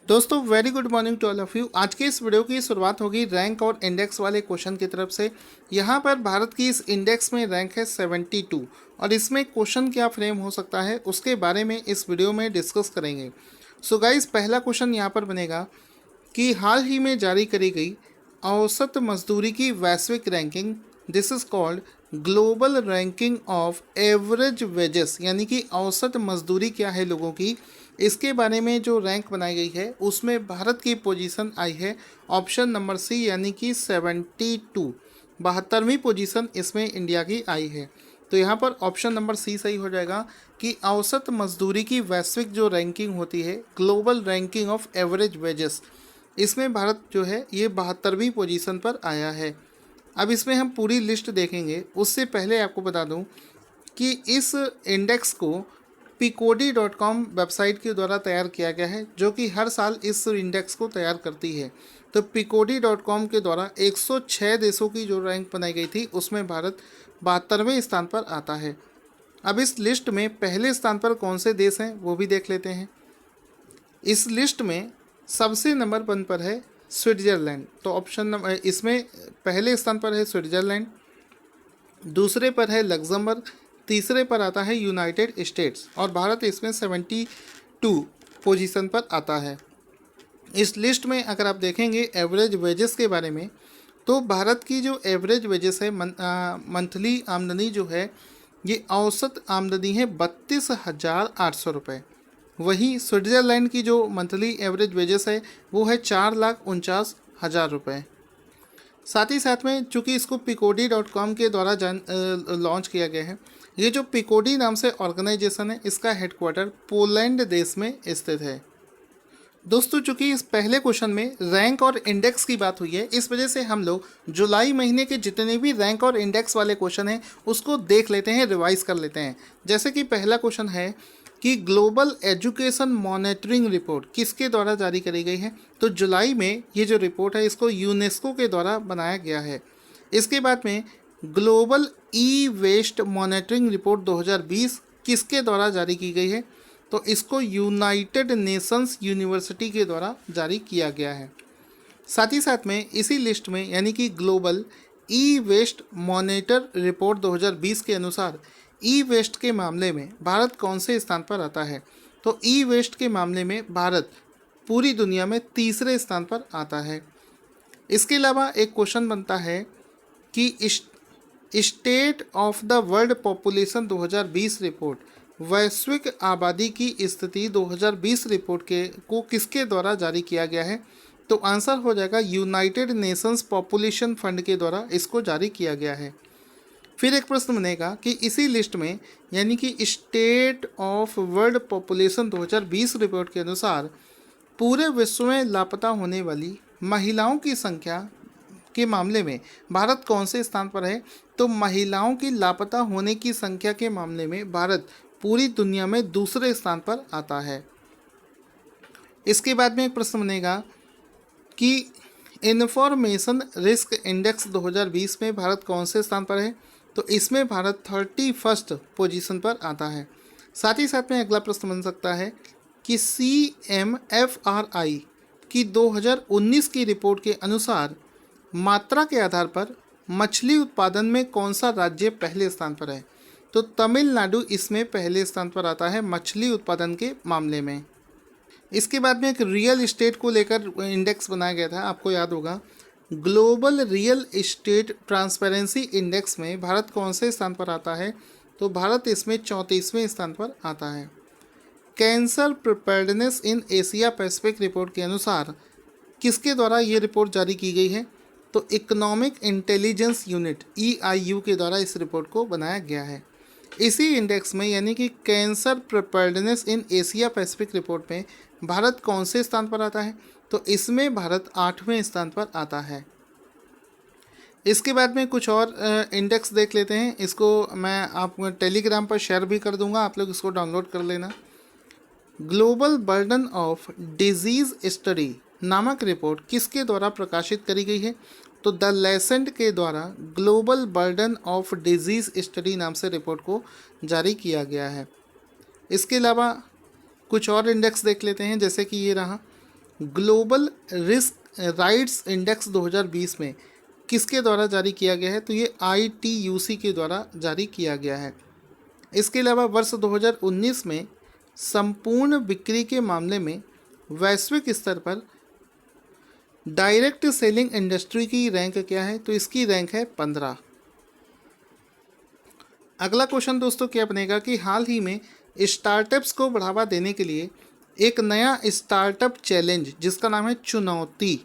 दोस्तों very good morning to all of you. आज के इस वीडियो की शुरुआत होगी रैंक और इंडेक्स वाले क्वेश्चन की तरफ से। यहाँ पर भारत की इस इंडेक्स में रैंक है 72 और इसमें क्वेश्चन क्या फ्रेम हो सकता है उसके बारे में इस वीडियो में डिस्कस करेंगे। सो गाइस, पहला क्वेश्चन यहाँ पर बनेगा कि हाल ही में जारी करी गई औसत मजदूरी की वैश्विक ranking, this is called global ranking of average wages, यानी कि औसत मजदूरी क्या है लोगों की, इसके बारे में जो रैंक बनाई गई है उसमें भारत की पोजीशन आई है ऑप्शन नंबर सी, यानी कि 72। 72वीं पोजीशन इसमें इंडिया की आई है। तो यहाँ पर ऑप्शन नंबर सी सही हो जाएगा कि औसत मजदूरी की वैश्विक जो रैंकिंग होती है, global ranking of average wages, इसमें भारत जो है ये 72वीं पोजीशन पर आया है। अब इसमें हम पूरी लिस्ट देखेंगे, उससे पहले आपको बता दूं कि इस इंडेक्स को picodi.com वेबसाइट के द्वारा तैयार किया गया है, जो कि हर साल इस इंडेक्स को तैयार करती है। तो picodi.com के द्वारा 106 देशों की जो रैंक बनाई गई थी उसमें भारत 72वें स्थान पर आता है। अब इस लिस्ट में पहले स्थान पर कौन से देश हैं वो भी देख लेते हैं। इस लिस्ट में सबसे नंबर 1 पर है स्विट्ज़रलैंड। तो ऑप्शन नंबर इसमें पहले स्थान पर है स्विट्ज़रलैंड, दूसरे पर है लग्जमबर्ग, तीसरे पर आता है यूनाइटेड स्टेट्स और भारत इसमें 72 पोजीशन पर आता है। इस लिस्ट में अगर आप देखेंगे एवरेज वेजेस के बारे में, तो भारत की जो एवरेज वेजेस है, मंथली आमदनी जो है, ये औसत आमदनी है 32,800 रुपये। वहीं स्विट्ज़रलैंड की जो मंथली एवरेज वेजेस है वो है 4,49,000 रुपये। साथ ही साथ में चूँकि इसको picodi.com के द्वारा लॉन्च किया गया है, ये जो पिकोडी नाम से ऑर्गेनाइजेशन है इसका हेडक्वार्टर पोलैंड देश में स्थित है। दोस्तों, चूँकि इस पहले क्वेश्चन में रैंक और इंडेक्स की बात हुई है, इस वजह से हम लोग जुलाई महीने के जितने भी रैंक और इंडेक्स वाले क्वेश्चन हैं उसको देख लेते हैं, रिवाइज कर लेते हैं। जैसे कि पहला क्वेश्चन है कि ग्लोबल एजुकेशन मॉनिटरिंग रिपोर्ट किसके द्वारा जारी करी गई है। तो जुलाई में ये जो रिपोर्ट है इसको यूनेस्को के द्वारा बनाया गया है। इसके बाद में global e waste monitoring report 2020 किसके द्वारा जारी की गई है। तो इसको यूनाइटेड नेशंस यूनिवर्सिटी के द्वारा जारी किया गया है। साथ ही साथ में इसी लिस्ट में यानी कि global e waste monitor report 2020 के अनुसार ई वेस्ट के मामले में भारत कौन से स्थान पर आता है। तो ई वेस्ट के मामले में भारत पूरी दुनिया में तीसरे स्थान पर आता है। इसके अलावा एक क्वेश्चन बनता है कि state of the world population 2020 report, वैश्विक आबादी की स्थिति 2020 रिपोर्ट को किसके द्वारा जारी किया गया है। तो आंसर हो जाएगा यूनाइटेड नेशंस पॉपुलेशन फंड के द्वारा इसको जारी किया गया है। फिर एक प्रश्न बनेगा कि इसी लिस्ट में यानी कि state of world population 2020 report के अनुसार पूरे विश्व में लापता होने वाली महिलाओं की संख्या के मामले में भारत कौन से स्थान पर है। तो महिलाओं की लापता होने की संख्या के मामले में भारत पूरी दुनिया में दूसरे स्थान पर आता है। इसके बाद में एक प्रश्न बनेगा कि इंफॉर्मेशन रिस्क इंडेक्स 2020 में भारत कौन से स्थान पर है। तो इसमें भारत 31st पोजीशन पर आता है। साथ ही साथ में अगला प्रश्न बन सकता है कि CMFRI की 2019 की रिपोर्ट के अनुसार मात्रा के आधार पर मछली उत्पादन में कौन सा राज्य पहले स्थान पर है। तो तमिलनाडु इसमें पहले स्थान पर आता है मछली उत्पादन के मामले में। इसके बाद में एक रियल एस्टेट को लेकर इंडेक्स बनाया गया था, आपको याद होगा। Global real estate transparency index में भारत कौन से स्थान पर आता है। तो भारत इसमें 34वें स्थान पर आता है। Cancer preparedness in Asia Pacific report के अनुसार किसके द्वारा ये रिपोर्ट जारी की गई है। तो इकोनॉमिक इंटेलिजेंस यूनिट EIU के द्वारा इस रिपोर्ट को बनाया गया है। इसी इंडेक्स में यानी कि cancer preparedness in Asia Pacific report में भारत कौन से स्थान पर आता है। तो इसमें भारत 8वें स्थान पर आता है। इसके बाद में कुछ और इंडेक्स देख लेते हैं। इसको मैं आपको टेलीग्राम पर शेयर भी कर दूंगा, आप लोग इसको डाउनलोड कर लेना। Global burden of disease study नामक रिपोर्ट किसके द्वारा प्रकाशित करी गई है। तो द लेसेंट के द्वारा global burden of disease study नाम से रिपोर्ट को जारी किया गया है। इसके अलावा कुछ और इंडेक्स देख लेते हैं, जैसे कि ये रहा ग्लोबल रिस्क राइट्स इंडेक्स 2020 में किसके द्वारा जारी किया गया है? तो ये ITUC के द्वारा जारी किया गया है। इसके अलावा वर्ष 2019 में संपूर्ण बिक्री के मामले में वैश्विक स्तर पर डायरेक्ट सेलिंग इंडस्ट्री की रैंक क्या है? तो इसकी रैंक है 15। अगला क्वेश्चन दोस्तों क्या बनेगा कि हाल ही में स्टार्टअप्स को बढ़ावा देने के लिए एक नया स्टार्टअप चैलेंज जिसका नाम है चुनौती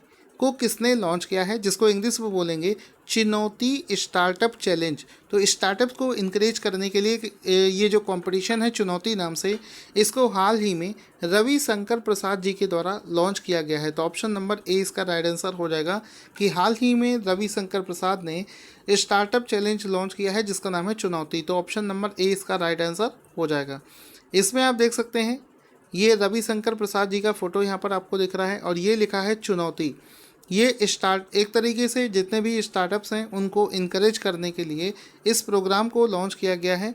को किसने लॉन्च किया है, जिसको इंग्लिश में बोलेंगे चुनौती स्टार्टअप चैलेंज। तो स्टार्टअप को इनकरेज करने के लिए ये जो कंपटीशन है चुनौती नाम से, इसको हाल ही में रविशंकर प्रसाद जी के द्वारा लॉन्च किया गया है। तो ऑप्शन नंबर ए इसका राइट आंसर हो जाएगा कि हाल ही में रविशंकर प्रसाद ने स्टार्टअप चैलेंज लॉन्च किया है जिसका नाम है चुनौती। तो ऑप्शन नंबर ए इसका राइट आंसर हो जाएगा। इसमें आप देख सकते हैं ये रविशंकर प्रसाद जी का फोटो यहाँ पर आपको दिख रहा है और ये लिखा है चुनौती। ये एक तरीके से जितने भी स्टार्टअप्स हैं उनको इनकरेज करने के लिए इस प्रोग्राम को लॉन्च किया गया है।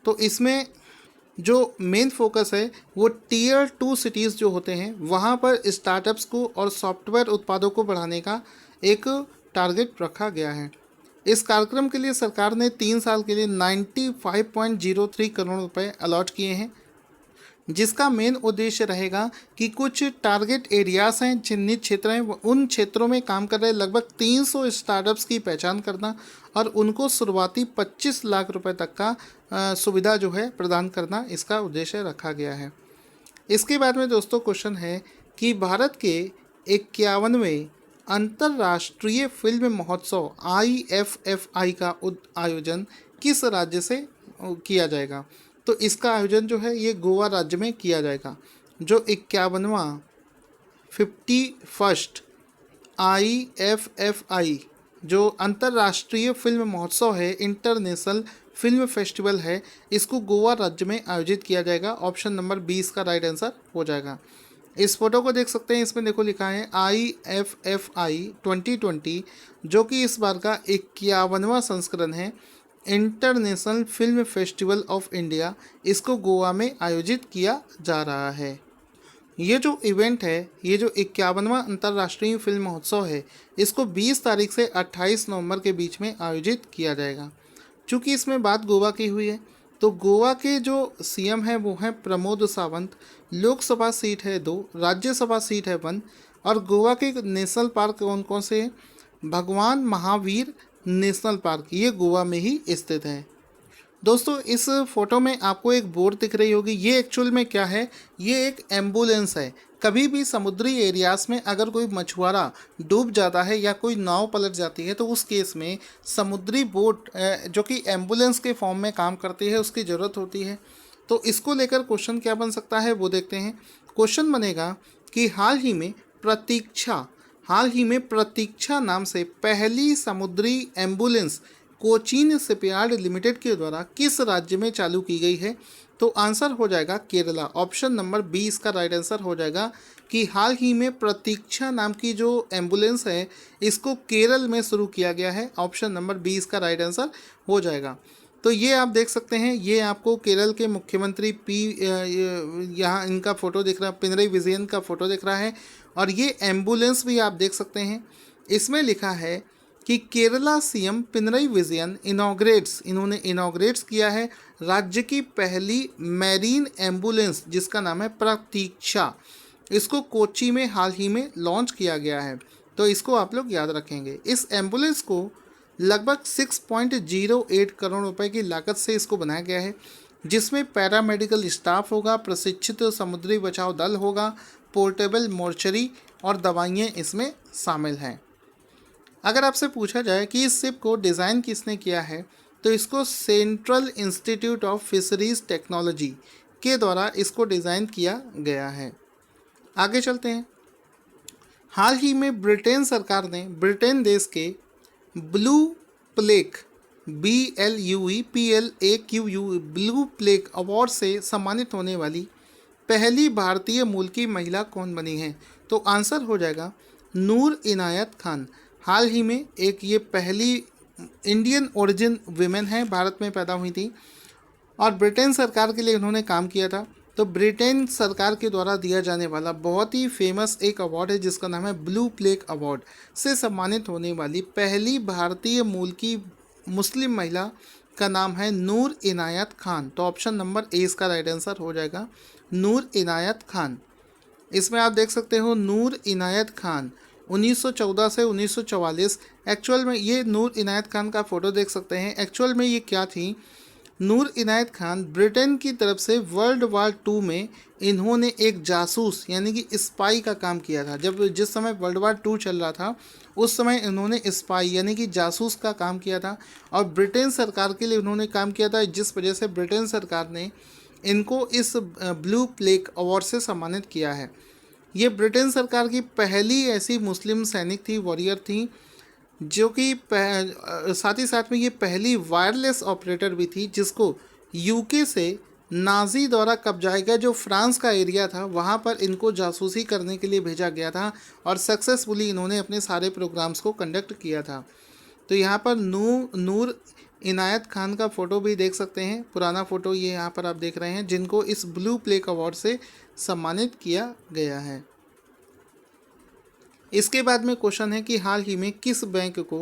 तो इसमें जो मेन फोकस है वो Tier 2 सिटीज़ जो होते हैं वहाँ पर स्टार्टअप्स को और सॉफ्टवेयर उत्पादों को बढ़ाने का एक टारगेट रखा गया है। इस कार्यक्रम के लिए सरकार ने 3 साल के लिए 95.03 करोड़ रुपए अलॉट किए हैं, जिसका मेन उद्देश्य रहेगा कि कुछ टारगेट एरियाज़ हैं, चिन्हित क्षेत्र हैं, उन क्षेत्रों में काम कर रहे लगभग 300 स्टार्टअप्स की पहचान करना और उनको शुरुआती 25 लाख रुपए तक का सुविधा जो है प्रदान करना, इसका उद्देश्य रखा गया है। इसके बाद में दोस्तों क्वेश्चन है कि भारत के 51वें अंतर्राष्ट्रीय फिल्म महोत्सव IFFI का आयोजन किस राज्य से किया जाएगा? तो इसका आयोजन जो है ये गोवा राज्य में किया जाएगा। जो 51वां 51st IFFI जो अंतर्राष्ट्रीय फिल्म महोत्सव है, इंटरनेशनल फिल्म फेस्टिवल है, इसको गोवा राज्य में आयोजित किया जाएगा। ऑप्शन नंबर 20 का राइट आंसर हो जाएगा। इस फोटो को देख सकते हैं, इसमें देखो लिखा है IFFI 2020 जो कि इस बार का 51वां संस्करण है, international film festival of India, इसको गोवा में आयोजित किया जा रहा है। ये जो इवेंट है, ये जो 51वां अंतर्राष्ट्रीय फिल्म महोत्सव है, इसको 20 तारीख से 28 नवंबर के बीच में आयोजित किया जाएगा। चूँकि इसमें बात गोवा की हुई है तो गोवा के जो CM है वो हैं प्रमोद सावंत। लोकसभा सीट है 2, राज्यसभा सीट है 1 और गोवा के नेशनल पार्क कौन कौन से हैं? भगवान महावीर नेशनल पार्क, ये गोवा में ही स्थित है। दोस्तों इस फोटो में आपको एक बोट दिख रही होगी, ये एक्चुअल में क्या है? ये एक एम्बुलेंस है। कभी भी समुद्री एरियाज़ में अगर कोई मछुआरा डूब जाता है या कोई नाव पलट जाती है तो उस केस में समुद्री बोट जो कि एम्बुलेंस के फॉर्म में काम करती है उसकी ज़रूरत होती है। तो इसको लेकर क्वेश्चन क्या बन सकता है वो देखते हैं। क्वेश्चन बनेगा कि हाल ही में प्रतीक्षा नाम से पहली समुद्री एम्बुलेंस कोचीन शिपयार्ड लिमिटेड के द्वारा किस राज्य में चालू की गई है? तो आंसर हो जाएगा केरला। ऑप्शन नंबर 20 का राइट आंसर हो जाएगा कि हाल ही में प्रतीक्षा नाम की जो एम्बुलेंस है इसको केरल में शुरू किया गया है। ऑप्शन नंबर 20 का राइट आंसर हो जाएगा। तो ये आप देख सकते हैं, ये आपको केरल के मुख्यमंत्री यहाँ इनका फ़ोटो दिख रहा है, पिनरई विजयन का फ़ोटो दिख रहा है और ये एम्बुलेंस भी आप देख सकते हैं। इसमें लिखा है कि केरला CM पिनरई विजयन इन्होंने इनॉग्रेट्स किया है राज्य की पहली मैरीन एम्बुलेंस जिसका नाम है प्रतीक्षा। इसको कोच्चि में हाल ही में लॉन्च किया गया है, तो इसको आप लोग याद रखेंगे। इस एम्बुलेंस को लगभग 6.08 करोड़ रुपए की लागत से इसको बनाया गया है, जिसमें पैरामेडिकल स्टाफ होगा, प्रशिक्षित समुद्री बचाव दल होगा, पोर्टेबल मोर्चरी और दवाइयाँ इसमें शामिल हैं। अगर आपसे पूछा जाए कि इस शिप को डिज़ाइन किसने किया है तो इसको central institute of fisheries technology के द्वारा इसको डिज़ाइन किया गया है। आगे चलते हैं। हाल ही में ब्रिटेन सरकार ने ब्रिटेन देश के blue plaque BLUEPLAQU blue plaque award से सम्मानित होने वाली पहली भारतीय मूल की महिला कौन बनी है? तो आंसर हो जाएगा नूर इनायत खान। हाल ही में एक ये पहली इंडियन ओरिजिन विमेन है, भारत में पैदा हुई थी और ब्रिटेन सरकार के लिए उन्होंने काम किया था। तो ब्रिटेन सरकार के द्वारा दिया जाने वाला बहुत ही फेमस एक अवार्ड है जिसका नाम है ब्लू प्लेग अवार्ड से सम्मानित होने वाली पहली भारतीय मूल की मुस्लिम महिला का नाम है नूर इनायत खान। तो ऑप्शन नंबर ए इसका राइट आंसर हो जाएगा, नूर इनायत खान। इसमें आप देख सकते हो नूर इनायत खान 1914 से 1944। एक्चुअल में ये नूर इनायत खान का फ़ोटो देख सकते हैं। एक्चुअल में ये क्या थी, नूर इनायत खान ब्रिटेन की तरफ से वर्ल्ड वार 2 में इन्होंने एक जासूस यानी कि स्पाई का काम किया था। जिस समय वर्ल्ड वार 2 चल रहा था उस समय इन्होंने स्पाई यानी कि जासूस का काम किया था और ब्रिटेन सरकार के लिए उन्होंने काम किया था, जिस वजह से ब्रिटेन सरकार ने इनको इस ब्लू प्लेग अवार्ड से सम्मानित किया है। ये ब्रिटेन सरकार की पहली ऐसी मुस्लिम सैनिक थी, वॉरियर थी, जो कि साथ ही साथ में ये पहली वायरलेस ऑपरेटर भी थी जिसको यूके से नाजी द्वारा कब्जाए गए जो फ्रांस का एरिया था वहाँ पर इनको जासूसी करने के लिए भेजा गया था और सक्सेसफुली इन्होंने अपने सारे प्रोग्राम्स को कंडक्ट किया था। तो यहाँ पर नूर इनायत खान का फ़ोटो भी देख सकते हैं, पुराना फ़ोटो ये यहाँ पर आप देख रहे हैं, जिनको इस ब्लू प्लेग अवार्ड से सम्मानित किया गया है। इसके बाद में क्वेश्चन है कि हाल ही में किस बैंक को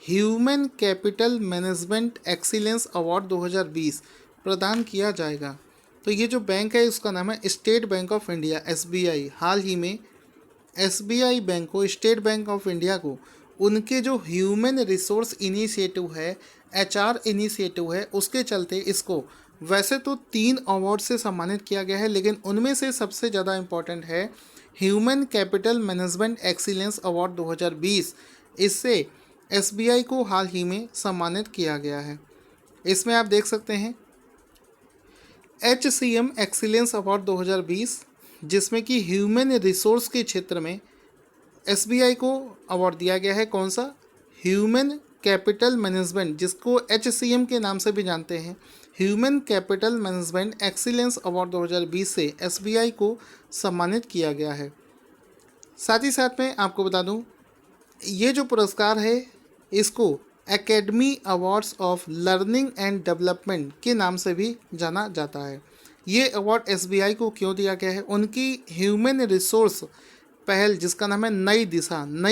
human capital management excellence award 2020 प्रदान किया जाएगा। तो ये जो बैंक है उसका नाम है state bank of India, SBI। हाल ही में SBI बैंक को, स्टेट बैंक ऑफ इंडिया को, उनके जो ह्यूमन रिसोर्स इनिशिएटिव है, HR इनिशिएटिव है, उसके चलते इसको वैसे तो 3 अवार्ड से सम्मानित किया गया है, लेकिन उनमें से सबसे ज़्यादा इम्पॉर्टेंट है human capital management excellence award 2020। इससे SBI को हाल ही में सम्मानित किया गया है। इसमें आप देख सकते हैं HCM एक्सीलेंस अवार्ड 2020, जिसमें कि ह्यूमन रिसोर्स के क्षेत्र में SBI को अवार्ड दिया गया है। कौन सा? ह्यूमन कैपिटल मैनेजमेंट, जिसको HCM के नाम से भी जानते हैं। Human capital management excellence award 2020 से SBI को सम्मानित किया गया है। साथ ही साथ में आपको बता दूं, ये जो पुरस्कार है इसको academy awards of learning and development के नाम से भी जाना जाता है। ये अवार्ड SBI को क्यों दिया गया है? उनकी ह्यूमन रिसोर्स पहल जिसका नाम है नई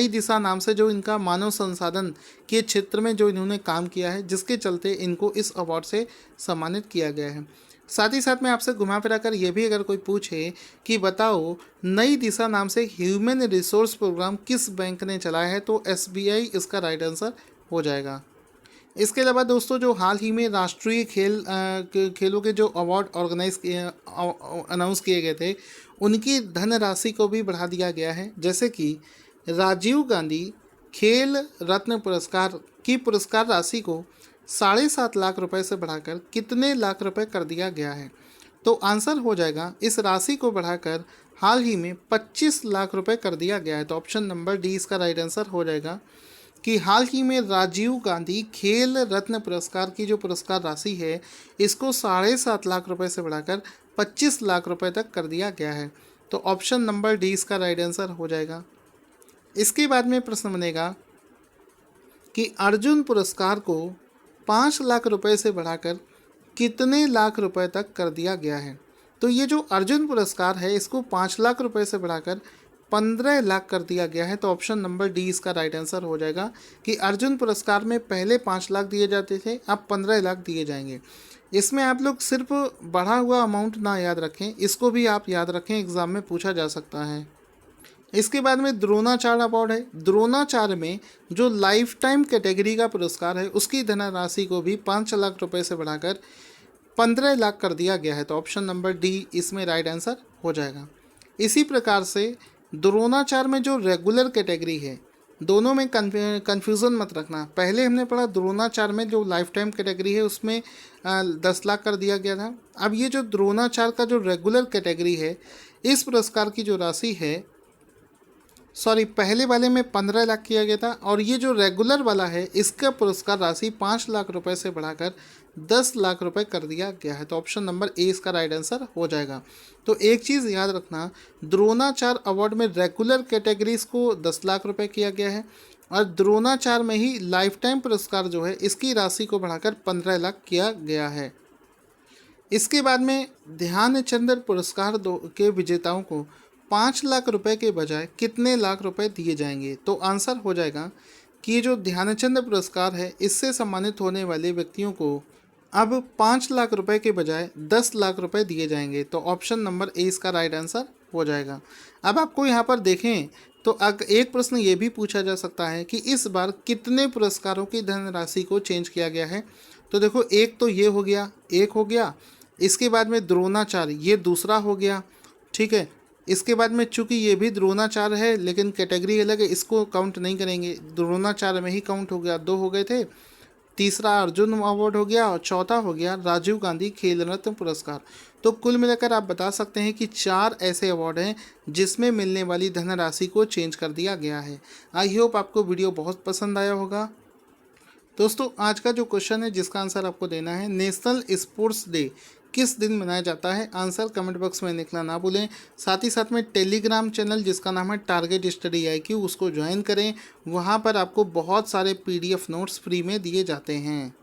दिशा नाम से, जो इनका मानव संसाधन के क्षेत्र में जो इन्होंने काम किया है, जिसके चलते इनको इस अवार्ड से सम्मानित किया गया है। साथ ही साथ में आपसे घुमा फिरा कर ये भी अगर कोई पूछे कि बताओ नई दिशा नाम से खेल रिसोर्स प्रोग्राम किस बैंक ने चलाया है, तो SBI इसका राइट आंसर हो जाएगा। इसके अलावा दोस्तों, जो हाल ही में राष्ट्रीय खेलों के जो अवार्ड अनाउंस किए गए थे, उनकी धनराशि को भी बढ़ा दिया गया है। जैसे कि राजीव गांधी खेल रत्न पुरस्कार की पुरस्कार राशि को 7.5 लाख रुपए से बढ़ाकर कितने लाख रुपए कर दिया गया है? तो आंसर हो जाएगा, इस राशि को बढ़ाकर हाल ही में 25 लाख रुपए कर दिया गया है। तो ऑप्शन नंबर डी इसका राइट आंसर हो जाएगा कि हाल ही में राजीव गांधी खेल रत्न पुरस्कार की जो पुरस्कार राशि है, इसको 7.5 लाख रुपए से बढ़ाकर 25 लाख रुपए तक कर दिया गया है। तो ऑप्शन नंबर डी इसका राइट आंसर हो जाएगा। इसके बाद में प्रश्न बनेगा कि अर्जुन पुरस्कार को 5 लाख रुपए से बढ़ाकर कितने लाख रुपए तक कर दिया गया है? तो ये जो अर्जुन पुरस्कार है, इसको 5 लाख रुपए से बढ़ाकर 15 लाख कर दिया गया है। तो ऑप्शन नंबर डी इसका राइट आंसर हो जाएगा कि अर्जुन पुरस्कार में पहले 5 लाख दिए जाते थे, अब 15 लाख दिए जाएंगे। इसमें आप लोग सिर्फ बढ़ा हुआ अमाउंट ना याद रखें, इसको भी आप याद रखें, एग्ज़ाम में पूछा जा सकता है। इसके बाद में द्रोणाचार्य अवार्ड है। द्रोणाचार्य में जो लाइफ टाइम कैटेगरी का पुरस्कार है, उसकी धनराशि को भी 5 लाख रुपए से बढ़ाकर 15 लाख कर दिया गया है। तो ऑप्शन नंबर डी इसमें राइट आंसर हो जाएगा। इसी प्रकार से द्रोणाचार्य में जो रेगुलर कैटेगरी है, दोनों में कन्फ्यूज़न मत रखना। पहले हमने पढ़ा द्रोणाचार्य में जो लाइफ टाइम कैटेगरी है उसमें 10 लाख कर दिया गया था। अब ये जो द्रोणाचार्य का जो रेगुलर कैटेगरी है, इस पुरस्कार की जो राशि है, पहले वाले में 15 लाख किया गया था, और ये जो रेगुलर वाला है इसका पुरस्कार राशि 5 लाख रुपए से बढ़ाकर 10 लाख रुपए कर दिया गया है। तो ऑप्शन नंबर ए इसका राइट आंसर हो जाएगा। तो एक चीज़ याद रखना, द्रोणाचार्य अवार्ड में रेगुलर कैटेगरीज को 10 लाख रुपए किया गया है, और द्रोणाचार्य में ही लाइफ टाइम पुरस्कार जो है इसकी राशि को बढ़ाकर 15 लाख किया गया है। इसके बाद में ध्यानचंद पुरस्कार के विजेताओं को 5 लाख रुपए के बजाय कितने लाख रुपए दिए जाएंगे? तो आंसर हो जाएगा कि ये जो ध्यानचंद पुरस्कार है इससे सम्मानित होने वाले व्यक्तियों को अब 5 लाख रुपए के बजाय 10 लाख रुपए दिए जाएंगे। तो ऑप्शन नंबर ए इसका राइट आंसर हो जाएगा। अब आपको यहाँ पर देखें तो एक प्रश्न ये भी पूछा जा सकता है कि इस बार कितने पुरस्कारों की धनराशि को चेंज किया गया है। तो देखो, एक तो ये हो गया, एक हो गया, इसके बाद में द्रोणाचार्य ये दूसरा हो गया, ठीक है। इसके बाद में चूंकि ये भी द्रोणाचार्य है लेकिन कैटेगरी अलग है, इसको काउंट नहीं करेंगे, द्रोणाचार्य में ही काउंट हो गया, 2 हो गए थे। तीसरा अर्जुन अवार्ड हो गया और चौथा हो गया राजीव गांधी खेल रत्न पुरस्कार। तो कुल मिलाकर आप बता सकते हैं कि 4 ऐसे अवार्ड हैं जिसमें मिलने वाली धनराशि को चेंज कर दिया गया है। आई होप आपको वीडियो बहुत पसंद आया होगा। दोस्तों, आज का जो क्वेश्चन है जिसका आंसर आपको देना है, नेशनल स्पोर्ट्स डे किस दिन मनाया जाता है? आंसर कमेंट बॉक्स में लिखना ना भूलें। साथ ही साथ में टेलीग्राम चैनल जिसका नाम है टारगेट स्टडी IQ, उसको ज्वाइन करें। वहाँ पर आपको बहुत सारे PDF नोट्स फ्री में दिए जाते हैं।